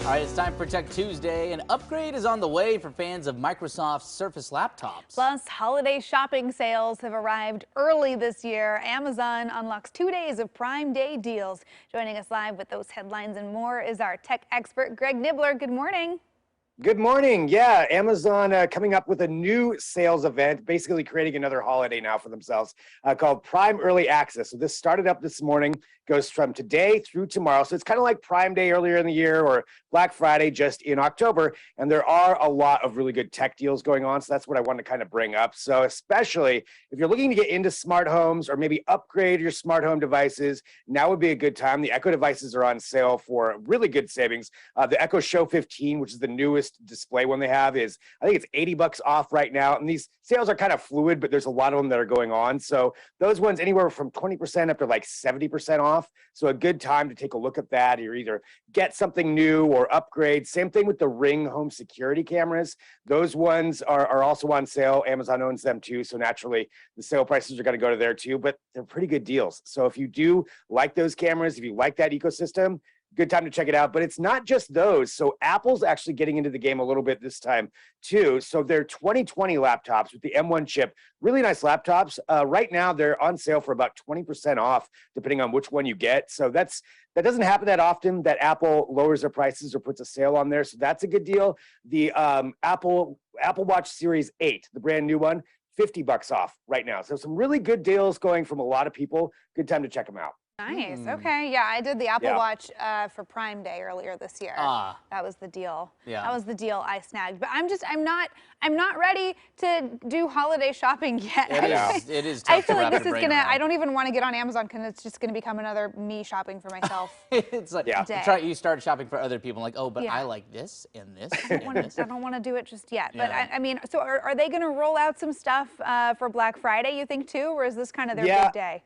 All right, it's time for Tech Tuesday. An upgrade is on the way for fans of Microsoft's Surface laptops. Plus, holiday shopping sales have arrived early this year. Amazon unlocks 2 days of Prime Day deals. Joining us live with those headlines and more is our tech expert, Greg Nibbler. Good morning. Good morning. Yeah, Amazon coming up with a new sales event, basically creating another holiday now for themselves called Prime Early Access. So this started up this morning, goes from today through tomorrow. So it's kind of like Prime Day earlier in the year or Black Friday just in October. And there are a lot of really good tech deals going on. So that's what I wanted to kind of bring up. So especially if you're looking to get into smart homes or maybe upgrade your smart home devices, now would be a good time. The Echo devices are on sale for really good savings. The Echo Show 15, which is the newest display one they have, is I think it's $80 off right now. And these sales are kind of fluid, but there's a lot of them that are going on. So those ones anywhere from 20% up to like 70% off. So a good time to take a look at that. You either get something new or upgrade. Same thing with the Ring home security cameras. Those ones are also on sale. Amazon owns them too. So naturally the sale prices are going to go to there too, but they're pretty good deals. So if you do like those cameras, if you like that ecosystem, good time to check it out. But it's not just those. So Apple's actually getting into the game a little bit this time too. So their 2020 laptops with the M1 chip, really nice laptops. Right now they're on sale for about 20% off, depending on which one you get. So that doesn't happen that often that Apple lowers their prices or puts a sale on there. So that's a good deal. The Apple Watch Series 8, the brand new one, $50 off right now. So some really good deals going from a lot of people. Good time to check them out. Nice. Okay. Yeah, I did the Apple Watch for Prime Day earlier this year. That was the deal. Yeah. That was the deal I snagged. But I'm not ready to do holiday shopping yet. It is tough I feel to like wrap this your is brain gonna. around. I don't even want to get on Amazon because it's just gonna become another me shopping for myself. It's like day. you start shopping for other people, like, oh, but I like this and this and this. I don't want to do it just yet. But Yeah. I mean, so are they gonna roll out some stuff for Black Friday, you think too, or is this kind of their big day?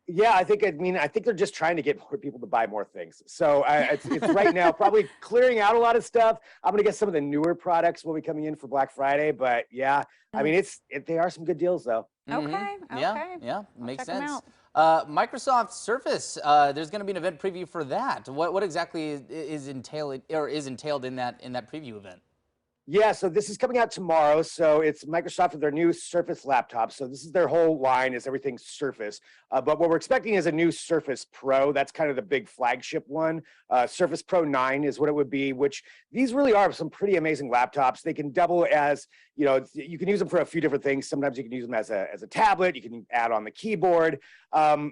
Yeah, I think they're just trying to get more people to buy more things. So it's right now probably clearing out a lot of stuff. I'm gonna guess some of the newer products will be coming in for Black Friday, but yeah, I mean they are some good deals though. Okay. Yeah, makes check 'em sense. out. Microsoft Surface, there's going to be an event preview for that. What exactly is entailed in that preview event? Yeah, so this is coming out tomorrow. So it's Microsoft with their new Surface laptop. So this is their whole line, is everything Surface. But what we're expecting is a new Surface Pro. That's kind of the big flagship one. Surface Pro 9 is what it would be, which these really are some pretty amazing laptops. They can double as, you can use them for a few different things. Sometimes you can use them as a tablet. You can add on the keyboard.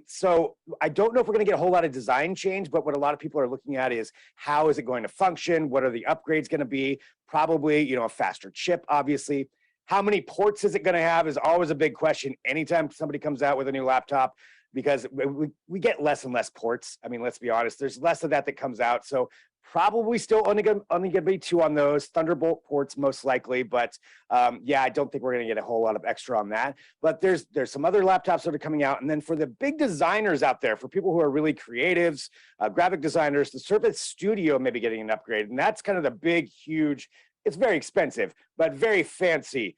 So I don't know if we're going to get a whole lot of design change, but what a lot of people are looking at is how is it going to function? What are the upgrades going to be? Probably, a faster chip, obviously. How many ports is it going to have is always a big question anytime somebody comes out with a new laptop, because we get less and less ports. I mean, let's be honest, there's less of that comes out. So probably still only gonna be 2 on those Thunderbolt ports, most likely. But yeah, I don't think we're gonna get a whole lot of extra on that. But there's some other laptops that are coming out. And then for the big designers out there, for people who are really creatives, graphic designers, the Surface Studio may be getting an upgrade. And that's kind of the big, huge, it's very expensive, but very fancy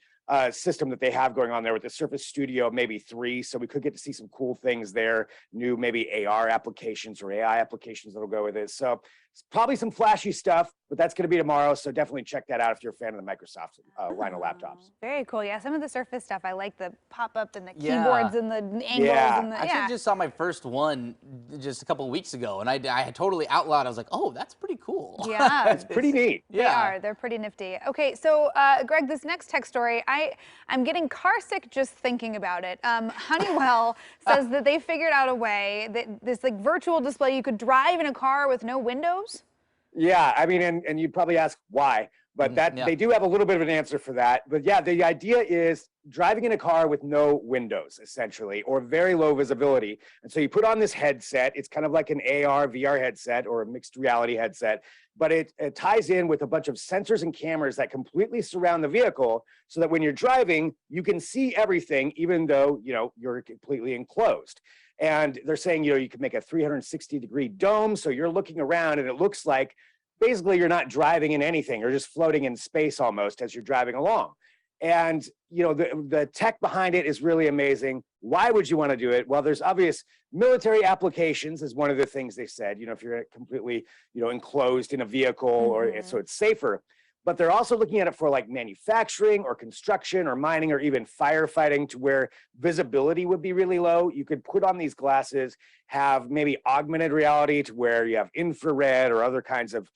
system that they have going on there with the Surface Studio, maybe 3. So we could get to see some cool things there, new maybe AR applications or AI applications that'll go with it. So it's probably some flashy stuff, but that's going to be tomorrow. So definitely check that out if you're a fan of the Microsoft line of laptops. Very cool. Yeah, some of the Surface stuff, I like the pop-up and the keyboards and the angles. And the, I just saw my first one just a couple of weeks ago, and I totally out loud, I was like, oh, that's pretty cool. Yeah. It's pretty neat. They are. They're pretty nifty. Okay, so Greg, this next tech story, I'm getting car sick just thinking about it. Honeywell says that they figured out a way that this like virtual display, you could drive in a car with no windows. Yeah, I mean, and you'd probably ask why, but they do have a little bit of an answer for that. But yeah, the idea is driving in a car with no windows, essentially, or very low visibility. And so you put on this headset. It's kind of like an AR, VR headset or a mixed reality headset, but it ties in with a bunch of sensors and cameras that completely surround the vehicle so that when you're driving, you can see everything, even though, you're completely enclosed. And they're saying, you can make a 360-degree dome. So you're looking around and it looks like basically you're not driving in anything. You're just floating in space almost as you're driving along. And the tech behind it is really amazing. Why would you want to do it? Well, there's obvious military applications is one of the things they said. If you're completely enclosed in a vehicle, or so it's safer. But they're also looking at it for like manufacturing or construction or mining or even firefighting, to where visibility would be really low. You could put on these glasses, have maybe augmented reality to where you have infrared or other kinds of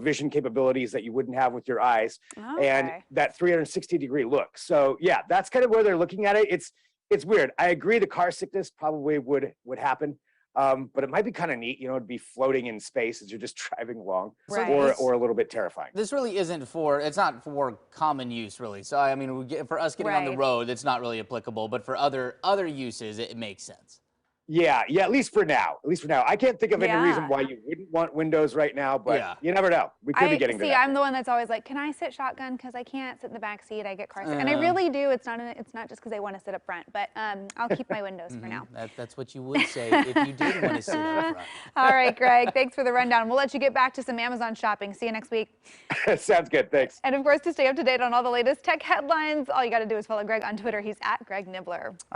vision capabilities that you wouldn't have with your eyes, and that 360-degree look. So yeah, that's kind of where they're looking at it. It's weird. I agree the car sickness probably would happen. But it might be kind of neat, it'd be floating in space as you're just driving along, or a little bit terrifying. This really isn't it's not for common use, really. So, I mean, for us getting on the road, it's not really applicable, but for other uses, it makes sense. Yeah, at least for now. I can't think of any reason why you wouldn't want windows right now, but you never know. We could be getting to that. I'm the one that's always like, can I sit shotgun? Because I can't sit in the back seat. I get car sick. And I really do. It's not just because I want to sit up front, but I'll keep my windows for now. That's what you would say if you did want to sit up front. All right, Greg, thanks for the rundown. We'll let you get back to some Amazon shopping. See you next week. Sounds good. Thanks. And of course, to stay up to date on all the latest tech headlines, all you got to do is follow Greg on Twitter. He's @GregNibbler.